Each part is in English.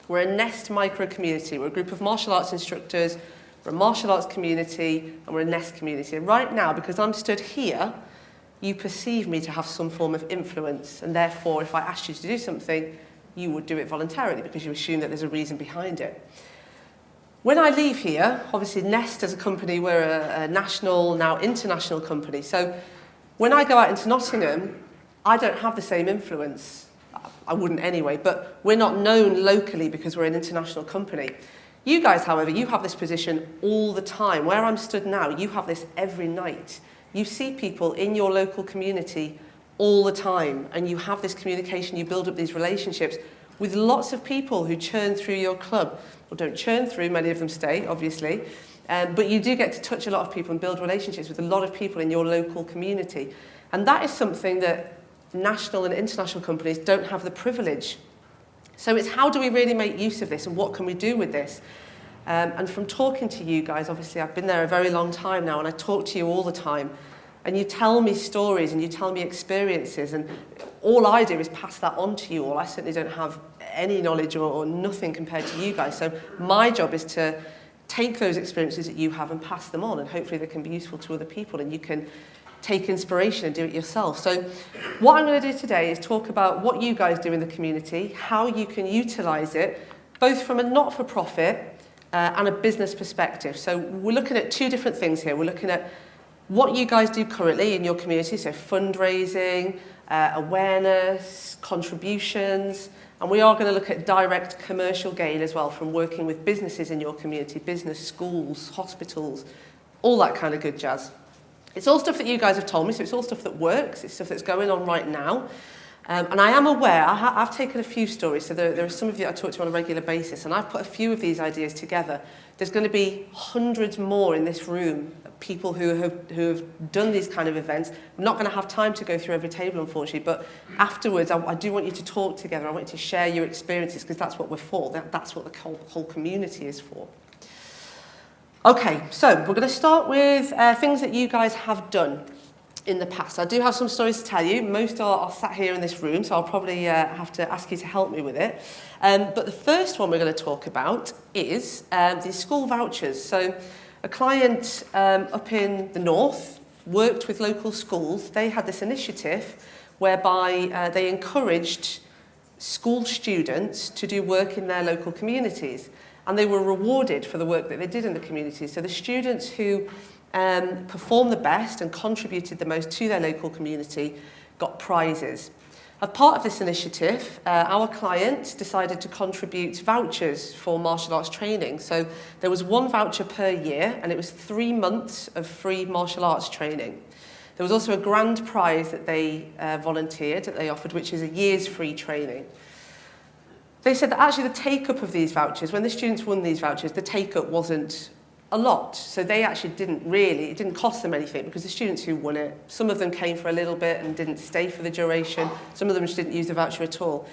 We're a Nest micro community. We're a group of martial arts instructors, we're a martial arts community, and we're a Nest community. And right now, because I'm stood here, you perceive me to have some form of influence, and therefore, if I asked you to do something, you would do it voluntarily because you assume that there's a reason behind it. When I leave here, obviously Nest as a company, we're a national, now international company. So when I go out into Nottingham, I don't have the same influence. I wouldn't anyway, but we're not known locally because we're an international company. You guys, however, you have this position all the time. Where I'm stood now, you have this every night. You see people in your local community all the time, and you have this communication, you build up these relationships with lots of people who churn through your club. Or don't churn through, many of them stay, obviously. But you do get to touch a lot of people and build relationships with a lot of people in your local community. And that is something that national and international companies don't have the privilege. So it's how do we really make use of this and what can we do with this? And from talking to you guys, obviously I've been there a very long time now and I talk to you all the time. And you tell me stories and you tell me experiences, and all I do is pass that on to you all. I certainly don't have any knowledge or nothing compared to you guys. So my job is to take those experiences that you have and pass them on, and hopefully they can be useful to other people and you can take inspiration and do it yourself. So what I'm going to do today is talk about what you guys do in the community, how you can utilise it, both from a not-for-profit and a business perspective. So we're looking at two different things here. We're looking at what you guys do currently in your community, so fundraising, awareness, contributions, and we are going to look at direct commercial gain as well from working with businesses in your community, business, schools, hospitals, all that kind of good jazz. It's all stuff that you guys have told me, so it's all stuff that works, it's stuff that's going on right now. And I am aware, I've taken a few stories, so there are some of you I talk to on a regular basis, and I've put a few of these ideas together. There's going to be hundreds more in this room, people who have done these kind of events. I'm not going to have time to go through every table, unfortunately, but afterwards I do want you to talk together. I want you to share your experiences, because that's what we're for. That's what the whole community is for. Okay, so we're going to start with things that you guys have done in the past. I do have some stories to tell you. Most are sat here in this room, so I'll probably have to ask you to help me with it. But the first one we're going to talk about is the school vouchers. So a client up in the north worked with local schools. They had this initiative whereby they encouraged school students to do work in their local communities, and they were rewarded for the work that they did in the community. So the students who performed the best and contributed the most to their local community got prizes. As part of this initiative, our client decided to contribute vouchers for martial arts training. So there was one voucher per year, and it was 3 months of free martial arts training. There was also a grand prize that they volunteered, that they offered, which is a year's free training. They said that actually the take-up of these vouchers, when the students won these vouchers, the take-up wasn't a lot. So they actually it didn't cost them anything, because the students who won it, some of them came for a little bit and didn't stay for the duration. Some of them just didn't use the voucher at all.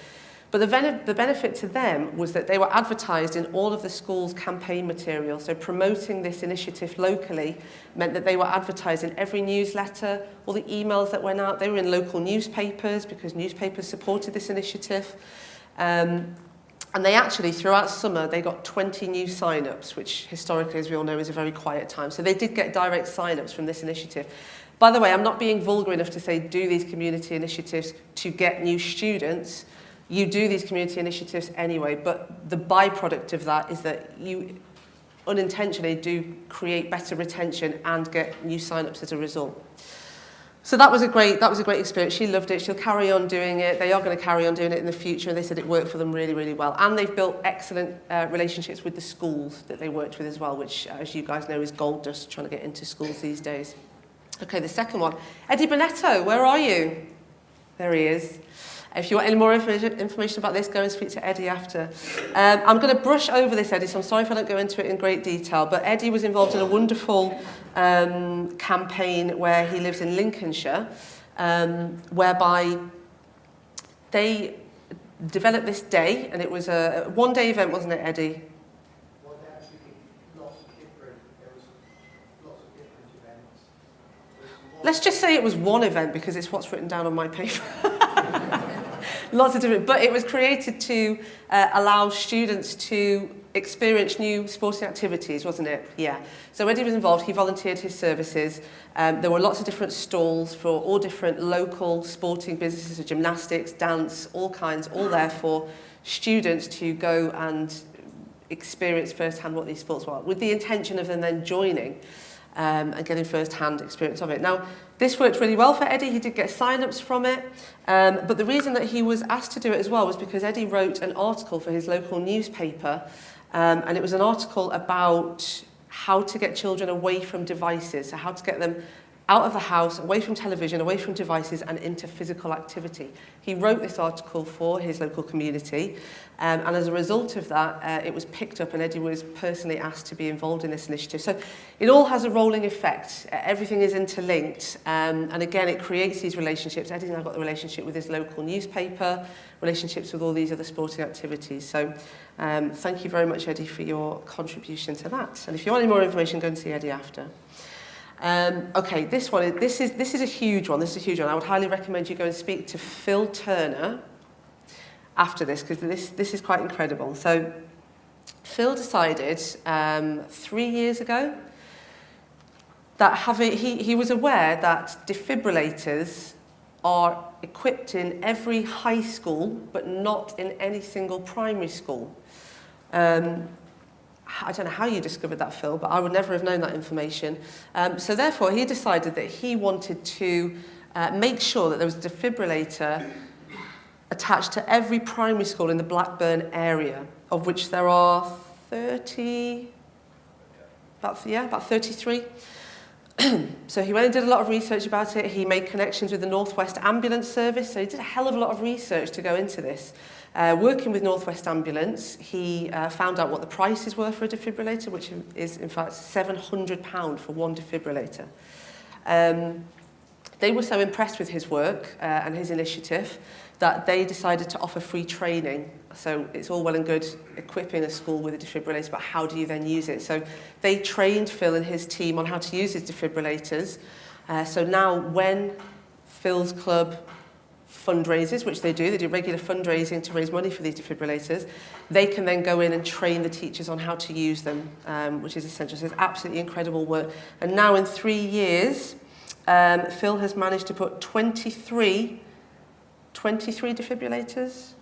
But the benefit to them was that they were advertised in all of the school's campaign material. So promoting this initiative locally meant that they were advertised in every newsletter, all the emails that went out. They were in local newspapers because newspapers supported this initiative. And they actually, throughout summer, they got 20 new sign-ups, which historically, as we all know, is a very quiet time. So they did get direct sign-ups from this initiative. By the way, I'm not being vulgar enough to say do these community initiatives to get new students. You do these community initiatives anyway, but the byproduct of that is that you unintentionally do create better retention and get new sign-ups as a result. So that was a great experience. She loved it. She'll carry on doing it. They are going to carry on doing it in the future. And they said it worked for them really, really well. And they've built excellent relationships with the schools that they worked with as well, which, as you guys know, is gold dust trying to get into schools these days. Okay, the second one. Eddie Bonetto, where are you? There he is. If you want any more information about this, go and speak to Eddie after. I'm going to brush over this, Eddie, so I'm sorry if I don't go into it in great detail, but Eddie was involved in a wonderful campaign where he lives in Lincolnshire, whereby they developed this day, and it was a one-day event, wasn't it, Eddie? Well, actually, there was lots of different events. Let's just say it was one event, because it's what's written down on my paper. lots of different, but it was created to allow students to experience new sporting activities, wasn't it? Yeah. So Eddie was involved, he volunteered his services. There were lots of different stalls for all different local sporting businesses, so gymnastics, dance, all kinds, all there for students to go and experience firsthand what these sports were, with the intention of them then joining and getting first-hand experience of it. Now, this worked really well for Eddie. He did get sign-ups from it, but the reason that he was asked to do it as well was because Eddie wrote an article for his local newspaper, and it was an article about how to get children away from devices, so how to get them out of the house, away from television, away from devices, and into physical activity. He wrote this article for his local community, and as a result of that, it was picked up, and Eddie was personally asked to be involved in this initiative. So it all has a rolling effect. Everything is interlinked, and again, it creates these relationships. Eddie's now got the relationship with his local newspaper, relationships with all these other sporting activities. So thank you very much, Eddie, for your contribution to that. And if you want any more information, go and see Eddie after. Okay, this is a huge one. This is a huge one. I would highly recommend you go and speak to Phil Turner after this, because this is quite incredible. So Phil decided 3 years ago that he was aware that defibrillators are equipped in every high school, but not in any single primary school. I don't know how you discovered that, Phil, but I would never have known that information. So therefore, he decided that he wanted to make sure that there was a defibrillator attached to every primary school in the Blackburn area, of which there are about 33. So he went and did a lot of research about it. He made connections with the North West Ambulance Service, so he did a hell of a lot of research to go into this. Working with North West Ambulance, he found out what the prices were for a defibrillator, which is in fact £700 for one defibrillator. They were so impressed with his work and his initiative that they decided to offer free training. So it's all well and good equipping a school with a defibrillator, but how do you then use it? So they trained Phil and his team on how to use his defibrillators. So now when Phil's club fundraisers, which they do regular fundraising to raise money for these defibrillators, they can then go in and train the teachers on how to use them, which is essential. So it's absolutely incredible work. And now in 3 years, Phil has managed to put 23 defibrillators?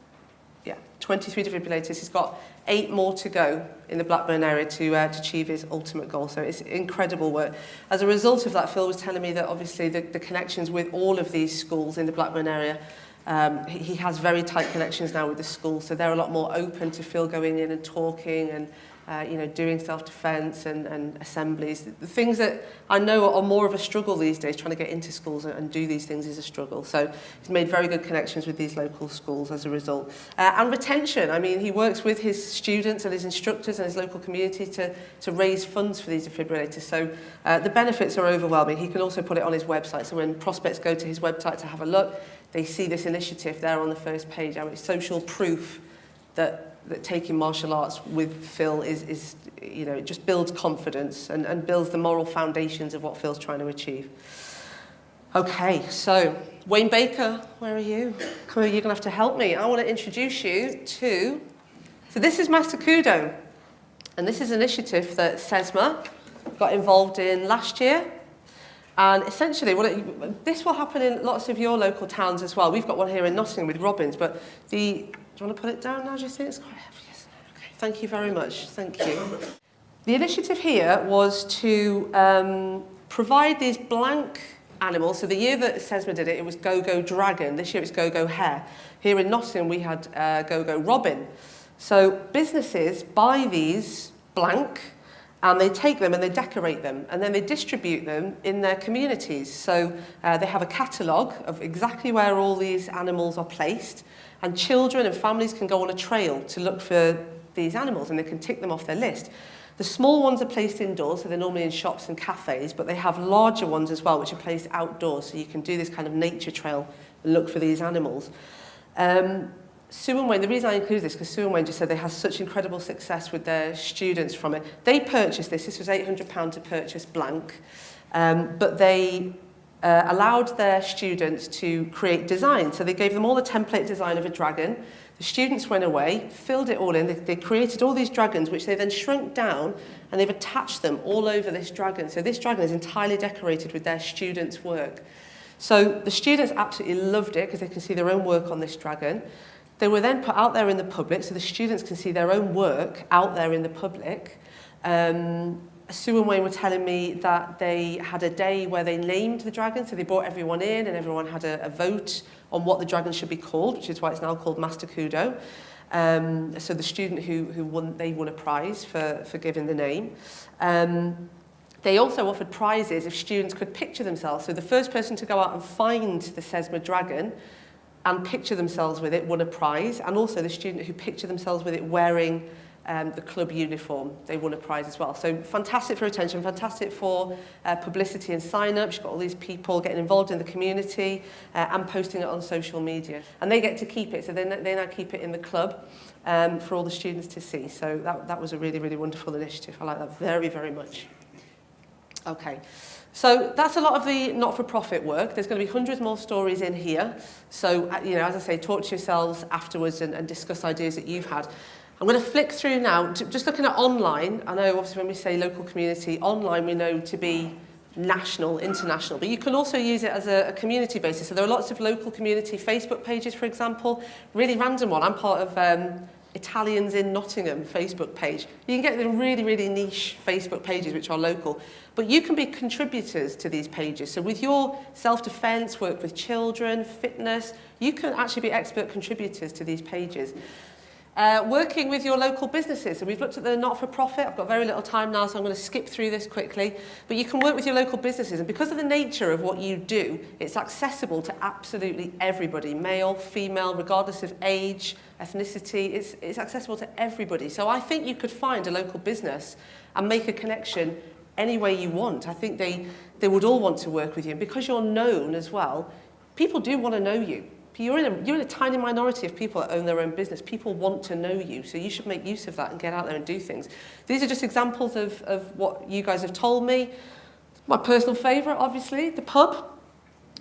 Yeah, 23 defibrillators. He's got 8 more to go in the Blackburn area to achieve his ultimate goal. So it's incredible work. As a result of that, Phil was telling me that obviously the connections with all of these schools in the Blackburn area, he has very tight connections now with the schools, so they're a lot more open to Phil going in and talking and doing self-defense and assemblies. The things that I know are more of a struggle these days, trying to get into schools and do these things is a struggle. So he's made very good connections with these local schools as a result. And retention, I mean, he works with his students and his instructors and his local community to raise funds for these defibrillators. So the benefits are overwhelming. He can also put it on his website. So when prospects go to his website to have a look, they see this initiative there on the first page. I mean, it's social proof that taking martial arts with Phil is it just builds confidence and builds the moral foundations of what Phil's trying to achieve. Okay, so Wayne Baker, where are you? Come on, you're going to have to help me. I want to introduce you to... So this is Master Kudo, and this is an initiative that SESMA got involved in last year. And essentially, this will happen in lots of your local towns as well. We've got one here in Nottingham with Robbins, but do you want to put it down now, do you think? It's quite heavy, isn't it? Okay, thank you very much. Thank you. The initiative here was to provide these blank animals. So the year that SESMA did it, it was Go-Go Dragon. This year it's Go-Go Hare. Here in Nottingham, we had Go-Go Robin. So businesses buy these blank, and they take them and they decorate them, and then they distribute them in their communities. So they have a catalogue of exactly where all these animals are placed, and children and families can go on a trail to look for these animals, and they can tick them off their list. The small ones are placed indoors, so they're normally in shops and cafes, but they have larger ones as well, which are placed outdoors, so you can do this kind of nature trail and look for these animals. Sue and Wayne, the reason I include this, because Sue and Wayne just said they had such incredible success with their students from it. They purchased this was £800 to purchase blank, but they allowed their students to create designs. So they gave them all a template design of a dragon. The students went away, filled it all in. They created all these dragons, which they then shrunk down, and they've attached them all over this dragon. So this dragon is entirely decorated with their students' work. So the students absolutely loved it because they can see their own work on this dragon. They were then put out there in the public, so the students can see their own work out there in the public. Sue and Wayne were telling me that they had a day where they named the dragon, so they brought everyone in and everyone had a vote on what the dragon should be called, which is why it's now called Master Kudo. So the student who won, they won a prize for giving the name. They also offered prizes if students could picture themselves. So the first person to go out and find the Sesma dragon and picture themselves with it won a prize, and also the student who pictured themselves with it wearing the club uniform, they won a prize as well. So fantastic for attention, fantastic for publicity and sign-ups. You've got all these people getting involved in the community and posting it on social media. And they get to keep it, so they now keep it in the club for all the students to see. So that was a really, really wonderful initiative. I like that very, very much. Okay. So that's a lot of the not-for-profit work. There's going to be hundreds more stories in here. So, as I say, talk to yourselves afterwards and discuss ideas that you've had. I'm going to flick through now, just looking at online. I know obviously when we say local community, online we know to be national, international, but you can also use it as a community basis. So there are lots of local community Facebook pages, for example. Really random one. I'm part of Italians in Nottingham Facebook page. You can get the really, really niche Facebook pages which are local, but you can be contributors to these pages. So with your self-defense, work with children, fitness, you can actually be expert contributors to these pages. Working with your local businesses. So we've looked at the not-for-profit. I've got very little time now, so I'm going to skip through this quickly. But you can work with your local businesses. And because of the nature of what you do, it's accessible to absolutely everybody, male, female, regardless of age, ethnicity. It's accessible to everybody. So I think you could find a local business and make a connection any way you want. I think they would all want to work with you. And because you're known as well, people do want to know you. You're in a tiny minority of people that own their own business. People want to know you, so you should make use of that and get out there and do things. These are just examples of what you guys have told me. My personal favourite, obviously, the pub,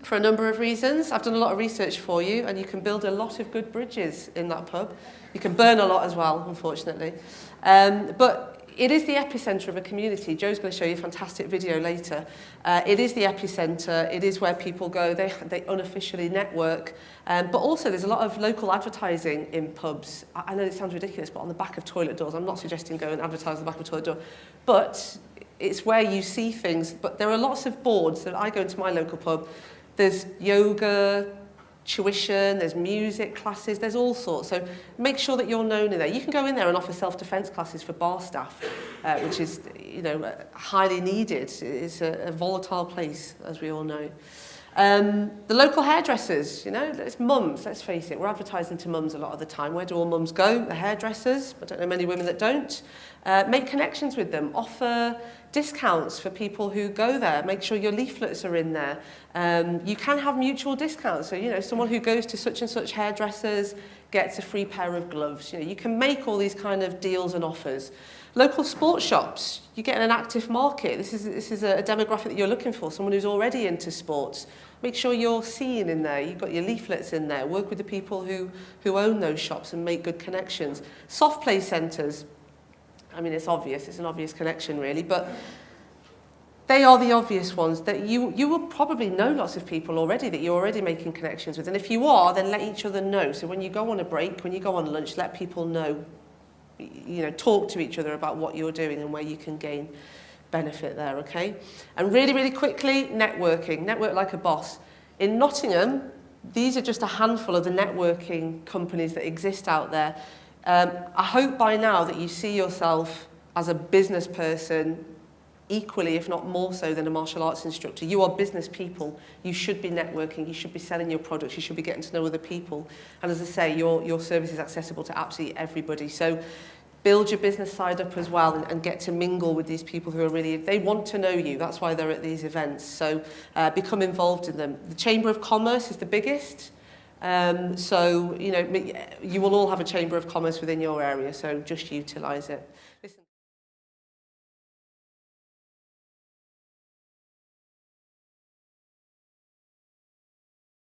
for a number of reasons. I've done a lot of research for you, and you can build a lot of good bridges in that pub. You can burn a lot as well, unfortunately. But it is the epicentre of a community. Joe's going to show you a fantastic video later. It is the epicentre. It is where people go. They unofficially network. But also there's a lot of local advertising in pubs. I know it sounds ridiculous, but on the back of toilet doors. I'm not suggesting go and advertise on the back of a toilet door. But it's where you see things. But there are lots of boards. So I go into my local pub. There's yoga, tuition, there's music classes, there's all sorts. So make sure that you're known in there. You can go in there and offer self-defense classes for bar staff, which is, highly needed. It's a volatile place, as we all know. The local hairdressers, it's mums, let's face it. We're advertising to mums a lot of the time. Where do all mums go? The hairdressers. I don't know many women that don't. Make connections with them. Offer discounts for people who go there. Make sure your leaflets are in there. You can have mutual discounts. So, someone who goes to such and such hairdressers gets a free pair of gloves. You can make all these kind of deals and offers. Local sports shops, you get an active market. This is a demographic that you're looking for, someone who's already into sports. Make sure you're seen in there. You've got your leaflets in there. Work with the people who own those shops and make good connections. Soft play centres. I mean, it's obvious. It's an obvious connection, really. But they are the obvious ones that you will probably know lots of people already that you're already making connections with. And if you are, then let each other know. So when you go on a break, when you go on lunch, let people know. Talk to each other about what you're doing and where you can gain benefit there, okay? And really, really quickly, networking. Network like a boss. In Nottingham, these are just a handful of the networking companies that exist out there. I hope by now that you see yourself as a business person equally, if not more so, than a martial arts instructor. You are business people. You should be networking. You should be selling your products. You should be getting to know other people. And as I say, your service is accessible to absolutely everybody. So build your business side up as well and get to mingle with these people who are really, they want to know you. That's why they're at these events. So become involved in them. The Chamber of Commerce is the biggest. So, you will all have a Chamber of Commerce within your area. So just utilise it. Listen.